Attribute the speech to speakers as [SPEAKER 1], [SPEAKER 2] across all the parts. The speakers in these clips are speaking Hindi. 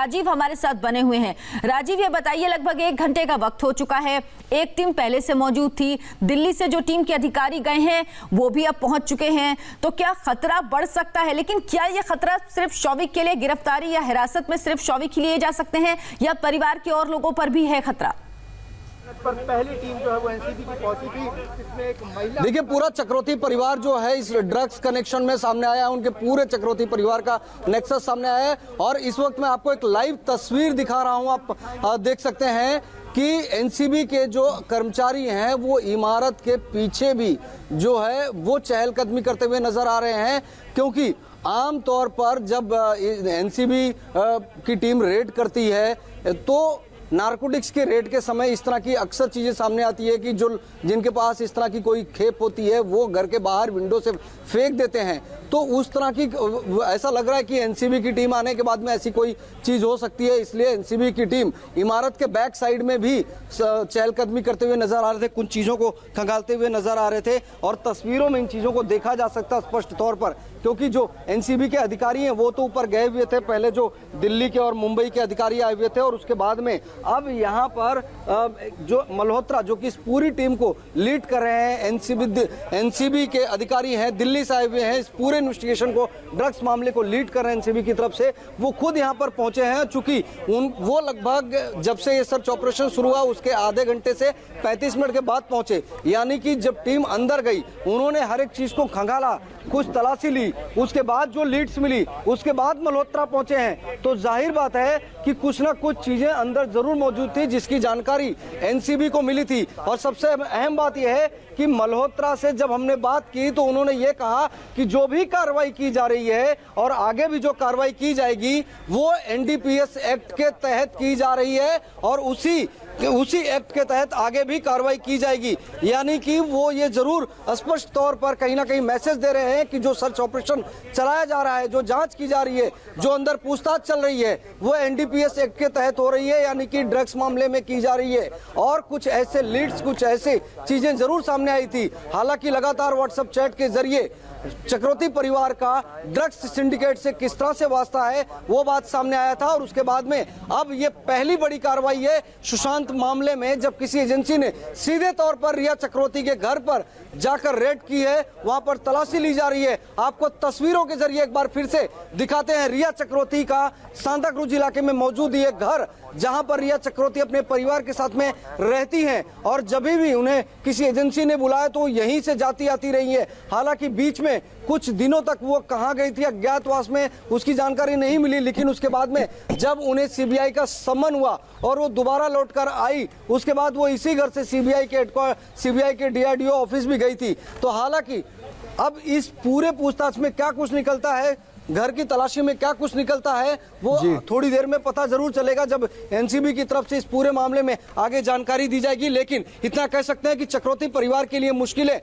[SPEAKER 1] राजीव हमारे साथ बने हुए हैं। राजीव, ये बताइए, लगभग 1 घंटे का वक्त हो चुका है, एक टीम पहले से मौजूद थी, दिल्ली से जो टीम के अधिकारी गए हैं वो भी अब पहुंच चुके हैं, तो क्या खतरा बढ़ सकता है? लेकिन क्या ये खतरा सिर्फ शौविक के लिए, गिरफ्तारी या हिरासत में सिर्फ शौविक ही लिए जा सकते हैं या परिवार के और लोगों पर भी है खतरा?
[SPEAKER 2] पर पहली टीम जो है वो एनसीबी की पहुंची थी, इसमें एक महिला।
[SPEAKER 3] देखिए, पूरा चक्रवर्ती परिवार जो है इस ड्रग्स कनेक्शन में सामने आया है, उनके पूरे चक्रवर्ती परिवार का नेक्सस सामने आया है। और इस वक्त मैं आपको एक लाइव तस्वीर दिखा रहा हूं, आप देख सकते हैं कि एनसीबी के जो कर्मचारी हैं वो इमारत के पीछे भी जो है वो चहलकदमी करते हुए नजर आ रहे हैं, क्योंकि आम तौर पर जब एनसीबी की टीम रेड करती है तो नारकोटिक्स के रेड के समय इस तरह की अक्सर चीजें सामने आती है कि जो जिनके पास इस तरह की कोई खेप होती है वो घर के बाहर विंडो से फेंक देते हैं। तो उस तरह की ऐसा लग रहा है कि एनसीबी की टीम आने के बाद में ऐसी कोई चीज हो सकती है, इसलिए एनसीबी की टीम इमारत के बैक साइड में भी चहलकदमी करते हुए नजर आ रहे थे, कुछ चीजों को खंगालते हुए नजर आ रहे थे। और तस्वीरों में इन चीजों को देखा जा सकता है स्पष्ट तौर पर, क्योंकि जो एनसीबी के अधिकारी हैं वो तो ऊपर गए हुए थे, पहले जो दिल्ली के और मुंबई के अधिकारी आए हुए थे, और उसके बाद में अब यहाँ पर जो मल्होत्रा जो कि इस पूरी टीम को लीड कर रहे हैं, एनसीबी के अधिकारी हैं, दिल्ली से आए हुए हैं, इस पूरे इन्वेस्टिगेशन को, ड्रग्स मामले को लीड कर रहे हैं एनसीबी की तरफ से, वो खुद यहाँ पर पहुंचे हैं। चूंकि वो लगभग जब से ये सर्च ऑपरेशन शुरू हुआ उसके आधे घंटे से 35 मिनट के बाद पहुंचे, यानी कि जब टीम अंदर गई उन्होंने हर एक चीज को खंगाला, कुछ तलाशी ली, उसके बाद जो लीड्स मिली उसके बाद मल्होत्रा पहुंचे हैं। तो जाहिर बात है कि कुछ ना कुछ चीजें अंदर जरूर मौजूद थी जिसकी जानकारी एनसीबी को मिली थी। और सबसे अहम बात यह है कि मल्होत्रा से जब हमने बात की तो उन्होंने ये कहा कि जो भी कार्रवाई की जा रही है और आगे भी जो कार्रवाई की जाएगी वो एनडीपीएस एक्ट के तहत की जा रही है और उसी एक्ट के तहत आगे भी कार्रवाई की जाएगी। यानी कि वो ये जरूर स्पष्ट तौर पर कहीं ना कहीं मैसेज दे रहे हैं कि जो सर्च ऑपरेशन चलाया जा रहा है, जो जांच की जा रही है, जो अंदर पूछताछ चल रही है, वो एनडीपीएस एक्ट के तहत हो रही है, यानी कि ड्रग्स मामले में की जा रही है। और कुछ ऐसे लीड्स, कुछ ऐसे चीजें जरूर सामने आई थी। हालांकि लगातार व्हाट्सएप चैट के जरिए चक्रवर्ती परिवार का ड्रग्स सिंडिकेट से किस तरह से वास्ता है वो बात सामने आया था। और उसके बाद में अब ये पहली बड़ी कार्रवाई है सुशांत मामले में, जब किसी एजेंसी ने सीधे तौर पर रिया चक्रवर्ती के घर पर जाकर रेड की है, वहां पर तलाशी ली जा रही है। आपको तस्वीरों के जरिए एक बार फिर से दिखाते हैं रिया चक्रवर्ती का सांता क्रूज इलाके में मौजूद ये घर, जहां पर रिया चक्रवर्ती अपने परिवार के साथ में रहती हैं और जब भी उन्हें किसी एजेंसी ने बुलाया तो यहीं से जाती आती रही है। हालांकि बीच में कुछ दिनों तक वो कहां गई थी अज्ञातवास में उसकी जानकारी नहीं मिली, लेकिन उसके बाद में जब उन्हें सीबीआई का सम्मन हुआ और वो दोबारा लौटकर आई, उसके बाद वो इसी घर से सीबीआई के डीआरडीओ ऑफिस भी गई थी। तो हालांकि अब इस पूरे पूछताछ में क्या कुछ निकलता है, घर की तलाशी में क्या कुछ निकलता है, वो थोड़ी देर में पता जरूर चलेगा जब एनसीबी की तरफ से इस पूरे मामले में आगे जानकारी दी जाएगी। लेकिन इतना कह सकते हैं कि चक्रवर्ती परिवार के लिए मुश्किलें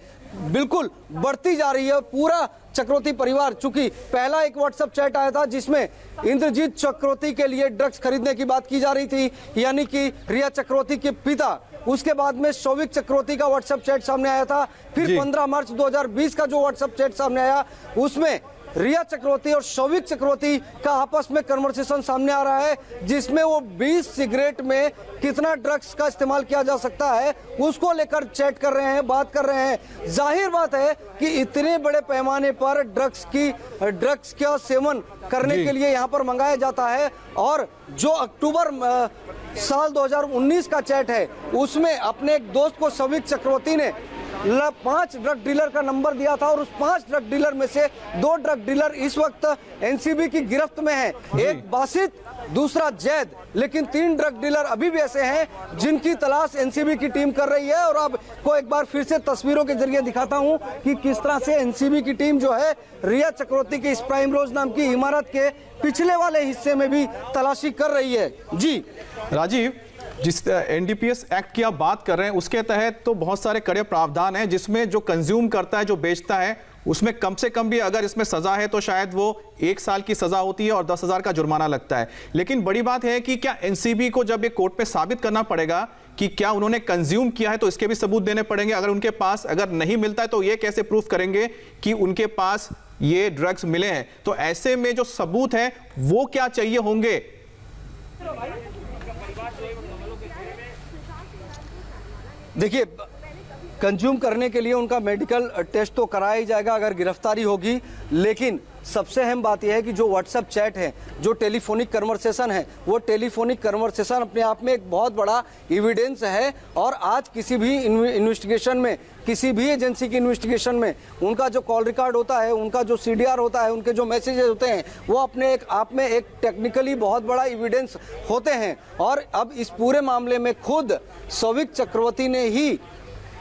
[SPEAKER 3] बिल्कुल बढ़ती जा रही है। पूरा चक्रवर्ती परिवार, चूंकि पहला एक व्हाट्सएप चैट आया था जिसमें इंद्रजीत चक्रवर्ती के लिए ड्रग्स खरीदने की बात की जा रही थी, यानी कि रिया चक्रवर्ती के पिता। उसके बाद में शौविक चक्रवर्ती का व्हाट्सएप चैट सामने आया था। फिर 15 मार्च 2020 का जो व्हाट्सएप चैट सामने आया उसमें रिया चक्रवर्ती और शौविक चक्रवर्ती का आपस में कन्वर्सेशन सामने आ रहा है, जिसमें वो 20 सिगरेट में कितना ड्रग्स का इस्तेमाल किया जा सकता है उसको लेकर चैट कर रहे हैं, बात कर रहे हैं। जाहिर बात है कि इतने बड़े पैमाने पर ड्रग्स का सेवन करने के लिए यहाँ पर मंगाया जाता है। और जो अक्टूबर साल 2019 का चैट है उसमें अपने एक दोस्त को शौविक चक्रवर्ती ने 5 ड्रग डीलर का नंबर दिया था और उस 5 ड्रग डीलर में से 2 ड्रग डीलर इस वक्त एनसीबी की गिरफ्त में हैं, एक बासित, दूसरा जैद। लेकिन 3 ड्रग डीलर अभी भी ऐसे हैं जिनकी तलाश एनसीबी की टीम कर रही है। और अब को एक बार फिर से तस्वीरों के जरिए दिखाता हूं कि किस तरह से एनसीबी की टीम जो है रिया चक्रवर्ती के इस प्राइम रोज नाम की इमारत के पिछले वाले हिस्से में भी तलाशी कर रही है। जी
[SPEAKER 4] राजीव, जिस एनडीपीएस एक्ट की आप बात कर रहे हैं उसके तहत तो बहुत सारे कड़े प्रावधान हैं, जिसमें जो कंज्यूम करता है, जो बेचता है, उसमें कम से कम भी अगर इसमें सजा है तो शायद वो 1 साल की सजा होती है और 10,000 का जुर्माना लगता है। लेकिन बड़ी बात है कि क्या एनसीबी को जब ये कोर्ट में साबित करना पड़ेगा कि क्या उन्होंने कंज्यूम किया है तो इसके भी सबूत देने पड़ेंगे। अगर उनके पास अगर नहीं मिलता है तो ये कैसे प्रूफ करेंगे कि उनके पास ये ड्रग्स मिले हैं। तो ऐसे में जो सबूत है वो क्या चाहिए होंगे
[SPEAKER 3] देखिए, कंज्यूम करने के लिए उनका मेडिकल टेस्ट तो कराया ही जाएगा अगर गिरफ्तारी होगी, लेकिन सबसे अहम बात यह है कि जो व्हाट्सएप चैट है, जो टेलीफोनिक कन्वर्सेशन है, वो टेलीफोनिक कन्वर्सेशन अपने आप में एक बहुत बड़ा एविडेंस है। और आज किसी भी इन्वेस्टिगेशन में, किसी भी एजेंसी की इन्वेस्टिगेशन में उनका जो कॉल रिकॉर्ड होता है, उनका जो सीडीआर होता है, उनके जो मैसेजेस होते हैं, वो अपने एक आप में एक टेक्निकली बहुत बड़ा एविडेंस होते हैं। और अब इस पूरे मामले में खुद सौविक चक्रवर्ती ने ही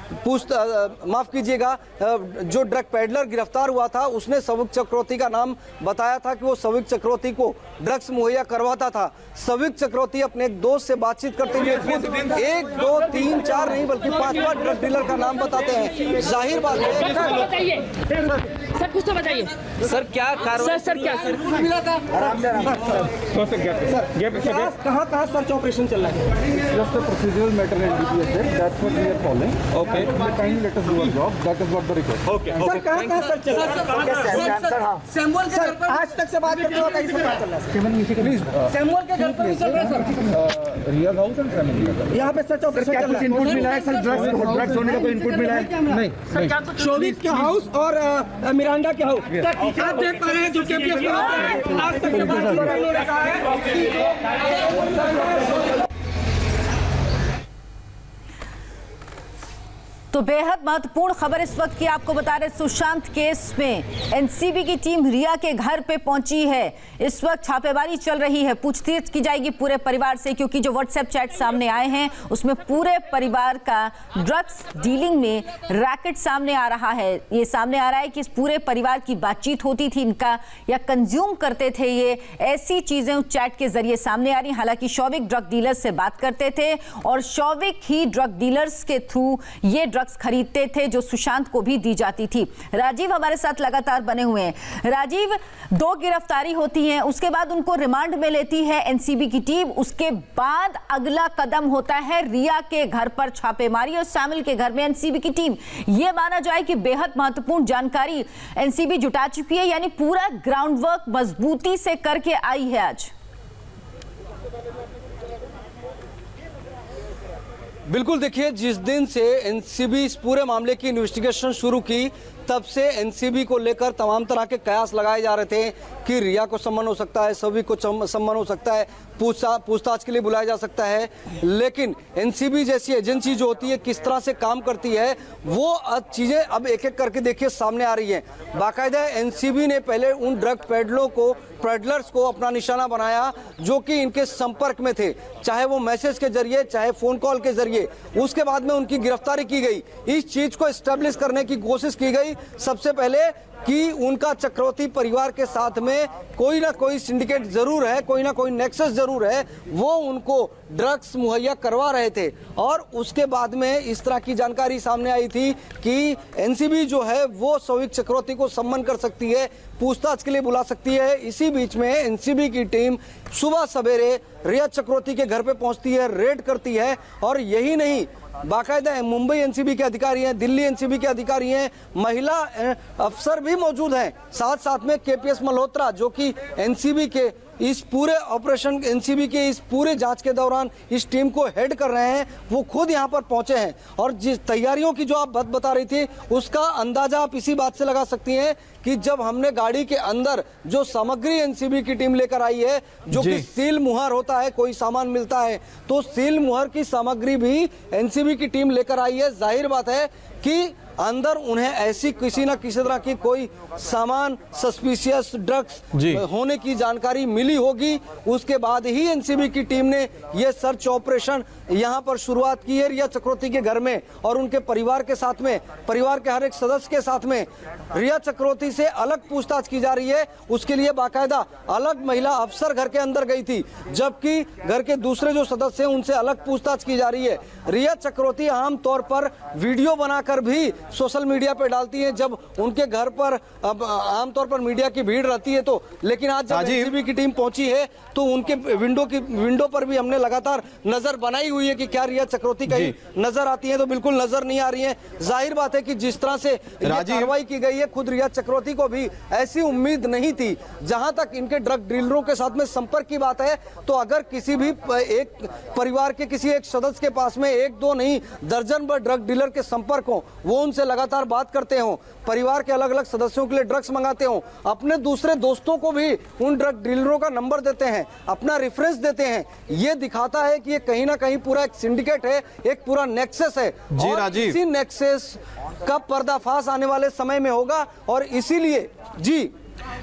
[SPEAKER 3] माफ कीजिएगा, जो ड्रग पेडलर गिरफ्तार हुआ था उसने सौविक चक्रवर्ती का नाम बताया था कि वो सौविक चक्रवर्ती को ड्रग्स मुहैया करवाता था। सौविक चक्रवर्ती अपने एक दोस्त से बातचीत करते हुए खुद 1, 2, 3, 4 नहीं बल्कि 5 ड्रग डीलर का नाम बताते हैं। जाहिर बात है
[SPEAKER 5] सर, कुछ तो बताइए
[SPEAKER 6] सर, क्या कार्रवाई
[SPEAKER 5] सर क्या सर
[SPEAKER 2] मिला था कहाँ सर्च ऑपरेशन चल रहा है?
[SPEAKER 7] Just a procedural matter in DPS Act. That's what we are following.
[SPEAKER 6] Okay.
[SPEAKER 7] Kindly let us do our job. That is what the request.
[SPEAKER 2] Sir कहाँ सर्च चल रहा है? सैमुअल के घर पर आज तक से बात करते हुए कहीं से पता चल रहा है? सैमुअल के घर पर भी चल रहा है sir?
[SPEAKER 7] Riaz House and family.
[SPEAKER 2] यहाँ पे सर्च ऑपरेशन चल रहा है।
[SPEAKER 7] इनपुट मिला है सर? ड्रग्स होने का कोई इनपुट मिला है? नहीं।
[SPEAKER 2] शोभित के हाउस और मिरांडा के हाउस आप देख पा रहे हैं जो केपीएस में होता है। आज तक से बात हो रहा है।
[SPEAKER 1] तो बेहद महत्वपूर्ण खबर इस वक्त की आपको बता रहे, सुशांत केस में एनसीबी की टीम रिया के घर पे पहुंची है। इस वक्त छापेमारी चल रही है, पूछताछ की जाएगी पूरे परिवार से, क्योंकि जो व्हाट्सएप चैट सामने आए हैं उसमें पूरे परिवार का ड्रग्स डीलिंग में रैकेट सामने आ रहा है। ये सामने आ रहा है कि इस पूरे परिवार की बातचीत होती थी इनका, या कंज्यूम करते थे, ये ऐसी चीजें उस चैट के जरिए सामने आ रही। हालांकि शौविक ड्रग डीलर्स से बात करते थे और शौविक ही ड्रग डीलर्स के थ्रू ये ड्रग्स खरीदते थे जो सुशांत को भी दी जाती थी। राजीव हमारे साथ लगातार बने हुए हैं। राजीव, 2 गिरफ्तारी होती हैं, उसके बाद उनको रिमांड में लेती है एनसीबी की टीम, उसके बाद अगला कदम होता है रिया के घर पर छापेमारी और शामिल के घर में एनसीबी की टीम। यह माना जाए कि बेहद महत्वपूर्ण जानकारी एनसीबी जुटा चुकी है, यानी पूरा ग्राउंड वर्क मजबूती से करके आई है आज।
[SPEAKER 3] बिल्कुल, देखिए, जिस दिन से एनसीबी इस पूरे मामले की इन्वेस्टिगेशन शुरू की, तब से एनसीबी को लेकर तमाम तरह के कयास लगाए जा रहे थे कि रिया को सम्मन हो सकता है, सभी को सम्मन हो सकता है, पूछताछ के लिए बुलाया जा सकता है। लेकिन एनसीबी जैसी एजेंसी जो होती है, किस तरह से काम करती है, वो चीज़ें अब एक एक करके देखिए सामने आ रही हैं। बाकायदा एनसीबी ने पहले उन ड्रग पेडलर्स को अपना निशाना बनाया जो कि इनके संपर्क में थे, चाहे वो मैसेज के जरिए, चाहे फोन कॉल के जरिए। उसके बाद में उनकी गिरफ्तारी की गई। इस चीज को एस्टेब्लिश करने की कोशिश की गई सबसे पहले कि उनका चक्रवर्ती परिवार के साथ में कोई ना कोई सिंडिकेट जरूर है, कोई ना कोई नेक्सस जरूर है, वो उनको ड्रग्स मुहैया करवा रहे थे। और उसके बाद में इस तरह की जानकारी सामने आई थी कि एनसीबी जो है वो सौविक चक्रवर्ती को सम्मन कर सकती है, पूछताछ के लिए बुला सकती है। इसी बीच में एनसीबी की टीम सुबह सवेरे रिया चक्रवर्ती के घर पे पहुंचती है, रेड करती है। और यही नहीं, बाकायदा मुंबई एनसीबी के अधिकारी हैं, दिल्ली एनसीबी के अधिकारी हैं, महिला अफसर भी मौजूद हैं, साथ साथ में केपीएस मल्होत्रा जो कि एनसीबी के इस पूरे ऑपरेशन, एनसीबी के इस पूरे जांच के दौरान इस टीम को हेड कर रहे हैं, वो खुद यहां पर पहुंचे हैं। और जिस तैयारियों की जो आप बात बता रही थी, उसका अंदाजा आप इसी बात से लगा सकती हैं कि जब हमने गाड़ी के अंदर जो सामग्री एनसीबी की टीम लेकर आई है, जो कि सील मुहर होता है, कोई सामान मिलता है तो सील मुहर की सामग्री भी एनसीबी की टीम लेकर आई है। जाहिर बात है कि अंदर उन्हें ऐसी किसी न किसी तरह की कोई सामान, सस्पिशियस ड्रग्स होने की जानकारी मिली होगी। उसके बाद ही एनसीबी की टीम ने यह सर्च ऑपरेशन यहां पर शुरुआत की है रिया चक्रवर्ती के घर में और उनके परिवार के साथ में, परिवार के हर एक सदस्य के साथ में। रिया चक्रवर्ती से अलग पूछताछ की जा रही है, उसके लिए बाकायदा अलग महिला अफसर घर के अंदर गई थी, जबकि घर के दूसरे जो सदस्य हैं उनसे अलग पूछताछ की जा रही है। रिया चक्रवर्ती आमतौर पर वीडियो बनाकर भी सोशल मीडिया पे डालती हैं जब उनके घर पर अब आमतौर पर मीडिया की भीड़ रहती है। तो लेकिन आज जब एनसीबी की टीम पहुंची है तो उनके विंडो पर भी हमने लगातार नजर बनाई हुई है कि क्या रिया चक्रवर्ती कहीं नजर आती है, तो बिल्कुल नजर नहीं आ रही है। जाहिर बात है कि जिस तरह से कार्रवाई की गई है, खुद रिया चक्रवर्ती को भी ऐसी उम्मीद नहीं थी। जहां तक इनके ड्रग डीलरों के साथ में संपर्क की बात है, तो अगर किसी भी एक परिवार के किसी एक सदस्य के पास में एक दो नहीं दर्जन भर ड्रग डीलर के संपर्क हो, वो उनसे लगातार बात करते हो, परिवार के अलग अलग सदस्यों के लिए ड्रग्स मंगाते हो, अपने दूसरे दोस्तों को भी उन ड्रग डीलरों का नंबर देते हैं, अपना रेफरेंस देते हैं, ये दिखाता है कि ये कहीं ना कहीं पूरा एक सिंडिकेट है, एक पूरा नेक्सस है।
[SPEAKER 4] जी
[SPEAKER 3] और
[SPEAKER 4] राजीव,
[SPEAKER 3] इसी नेक्सस का पर्दाफाश आने वाले समय में होगा। और इसीलिए जी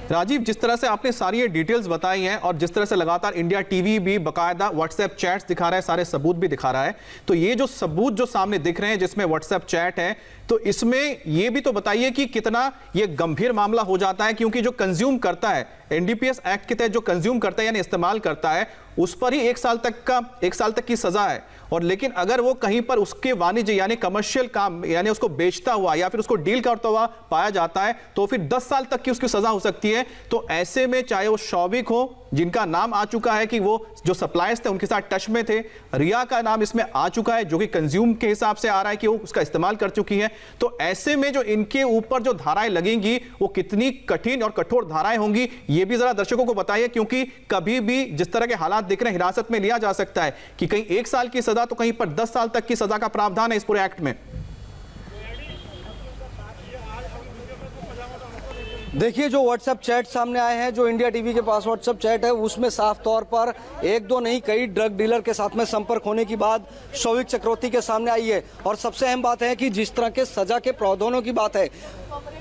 [SPEAKER 4] राजीव, जिस तरह से आपने सारी ये डिटेल्स बताई हैं और जिस तरह से लगातार इंडिया टीवी भी बकायदा व्हाट्सएप चैट्स दिखा रहा है, सारे सबूत भी दिखा रहा है, तो ये जो सबूत जो सामने दिख रहे हैं जिसमें व्हाट्सएप चैट है, तो इसमें ये भी तो बताइए कि कितना ये गंभीर मामला हो जाता है, क्योंकि जो कंज्यूम करता है एनडीपीएस एक्ट के तहत जो कंज्यूम करता है यानी इस्तेमाल करता है, उस पर ही 1 साल तक की सजा है। और लेकिन अगर वो कहीं पर उसके वाणिज्य यानी कमर्शियल काम यानी उसको बेचता हुआ या फिर उसको डील करता हुआ पाया जाता है तो फिर 10 साल तक की उसकी सजा हो सकती है। तो ऐसे में चाहे वो शौविक हो, जिनका नाम आ चुका है कि वो जो सप्लायर्स थे उनके साथ टच में थे, रिया का नाम इसमें आ चुका है जो कि कंज्यूम के हिसाब से आ रहा है कि वो उसका इस्तेमाल कर चुकी है, तो ऐसे में जो इनके ऊपर जो धाराएं लगेंगी वो कितनी कठिन और कठोर धाराएं होंगी, ये भी जरा दर्शकों को बताइए। क्योंकि कभी भी जिस तरह के हालात दिख रहे हैं, हिरासत में लिया जा सकता है कि कहीं 1 साल की सजा तो कहीं पर 10 साल तक की सजा का प्रावधान है इस पूरे एक्ट में।
[SPEAKER 3] देखिए, जो व्हाट्सएप चैट सामने आए हैं, जो इंडिया टीवी के पास व्हाट्सएप चैट है, उसमें साफ तौर पर एक दो नहीं कई ड्रग डीलर के साथ में संपर्क होने की बात शौविक चक्रवर्ती के सामने आई है। और सबसे अहम बात है कि जिस तरह के सजा के प्रावधानों की बात है,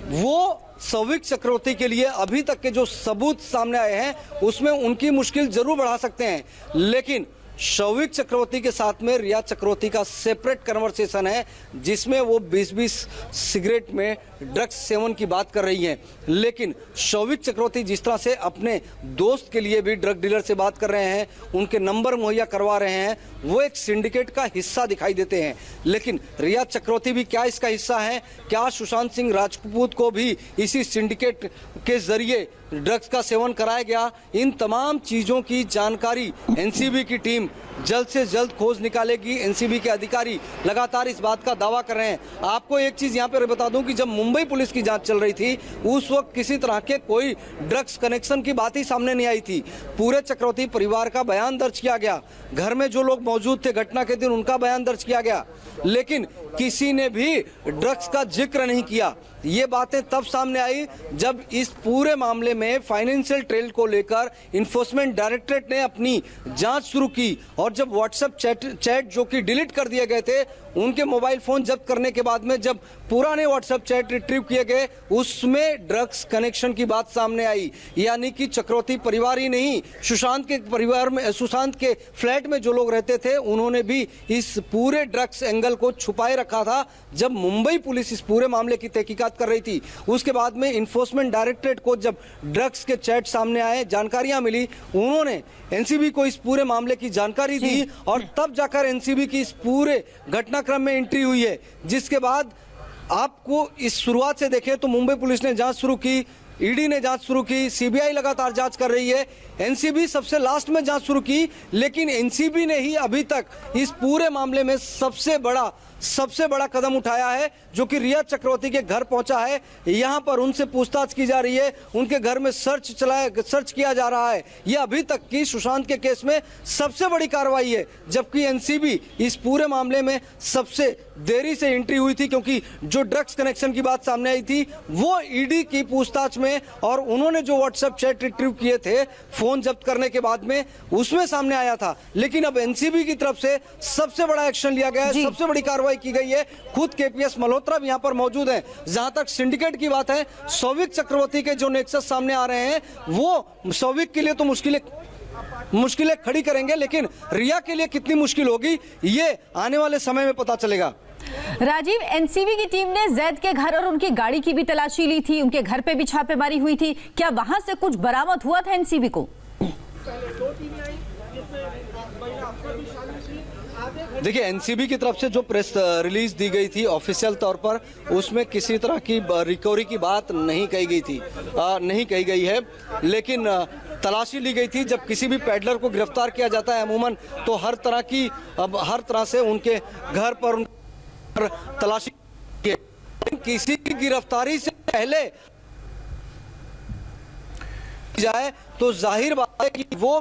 [SPEAKER 3] वो शौविक चक्रवर्ती के लिए अभी तक के जो सबूत सामने आए हैं उसमें उनकी मुश्किल जरूर बढ़ा सकते हैं। लेकिन शौविक चक्रवर्ती के साथ में रिया चक्रवर्ती का सेपरेट कन्वर्सेशन है जिसमें वो 20-20 सिगरेट में ड्रग्स सेवन की बात कर रही हैं। लेकिन शौविक चक्रवर्ती जिस तरह से अपने दोस्त के लिए भी ड्रग डीलर से बात कर रहे हैं, उनके नंबर मुहैया करवा रहे हैं, वो एक सिंडिकेट का हिस्सा दिखाई देते हैं। लेकिन रिया चक्रवर्ती भी क्या इसका हिस्सा है? क्या सुशांत सिंह राजपूत को भी इसी सिंडिकेट के जरिए ड्रग्स का सेवन कराया गया? इन तमाम चीजों की जानकारी एनसीबी की टीम जल्द से जल्द खोज निकालेगी। एनसीबी के अधिकारी लगातार इस बात का दावा कर रहे हैं। आपको एक चीज यहाँ पर बता दूं कि जब मुंबई पुलिस की जांच चल रही थी उस वक्त किसी तरह के कोई ड्रग्स कनेक्शन की बात ही सामने नहीं आई थी। पूरे चक्रवर्ती परिवार का बयान दर्ज किया गया, घर में जो लोग मौजूद थे घटना के दिन उनका बयान दर्ज किया गया, लेकिन किसी ने भी ड्रग्स का जिक्र नहीं किया। ये बातें तब सामने आई जब इस पूरे मामले में फाइनेंशियल ट्रेल को लेकर इन्फोर्समेंट डायरेक्टरेट ने अपनी जांच शुरू की। और जब व्हाट्सएप चैट जो कि डिलीट कर दिए गए थे, उनके मोबाइल फोन जब्त करने के बाद में जब पुराने व्हाट्सएप चैट रिट्रीव किए गए, उसमें ड्रग्स कनेक्शन की बात सामने आई। यानी कि चक्रवर्ती परिवार ही नहीं, सुशांत के परिवार में, सुशांत के फ्लैट में जो लोग रहते थे उन्होंने भी इस पूरे ड्रग्स एंगल को छुपाए रखा था। जब मुंबई पुलिस इस पूरे मामले की तहकीकात कर रही थी, उसके बाद में इन्फोर्समेंट डायरेक्टरेट को जब ड्रग्स के चैट सामने आए, जानकारियां मिली, उन्होंने एनसीबी को इस पूरे मामले की जानकारी दी और तब जाकर एनसीबी की इस पूरे घटनाक्रम में एंट्री हुई है। जिसके बाद आपको इस शुरुआत से देखें तो मुंबई पुलिस ने जांच शुरू की, ईडी ने जांच शुरू की, सीबीआई लगातार जांच कर रही है, एनसीबी सबसे लास्ट में जांच शुरू की। लेकिन एनसीबी ने ही अभी तक इस पूरे मामले में सबसे बड़ा कदम उठाया है, जो कि रिया चक्रवर्ती के घर पहुंचा है। यहां पर उनसे पूछताछ की जा रही है, उनके घर में सर्च किया जा रहा है। यह अभी तक की सुशांत के केस में सबसे बड़ी कार्रवाई है, जबकि एनसीबी इस पूरे मामले में सबसे देरी से एंट्री हुई थी, क्योंकि जो ड्रग्स कनेक्शन की बात सामने आई थी वो ईडी की पूछताछ में, और उन्होंने जो व्हाट्सएप चैट रिट्रीव किए थे फोन जब्त करने के बाद में, उसमें सामने आया था। लेकिन अब एनसीबी की तरफ से सबसे बड़ा एक्शन लिया गया है, सबसे बड़ी कार्रवाई की गई है। खुद केपीएस मल्होत्रा भी यहां पर मौजूद हैं। जहां तक सिंडिकेट की बात है, शौविक चक्रवर्ती के जो नेक्सस सामने आ रहे हैं वो शौविक के लिए तो मुश्किलें खड़ी करेंगे, लेकिन रिया के लिए कितनी मुश्किल होगी ये आने वाले समय में पता चलेगा।
[SPEAKER 1] राजीव, एनसीबी की टीम ने जैद के घर और उनकी गाड़ी की भी तलाशी ली थी, उनके घर पे भी छापेमारी हुई थी, क्या वहां से कुछ बरामद हुआ था एनसीबी को?
[SPEAKER 2] पहले 2 टीमें आई जिसमें महिला अफसर भी शामिल थी। आधे घंटे
[SPEAKER 3] देखिए एनसीबी की तरफ से जो प्रेस रिलीज दी गई थी ऑफिशियल तौर पर, उसमें किसी तरह की रिकवरी की बात नहीं कही गई थी, नहीं कही गई है। लेकिन तलाशी ली गई थी। जब किसी भी पैडलर को गिरफ्तार किया जाता है अमूमन तो हर तरह से उनके घर पर तलाशी किसी की गिरफ्तारी से पहले जाए तो जाहिर बात है कि वो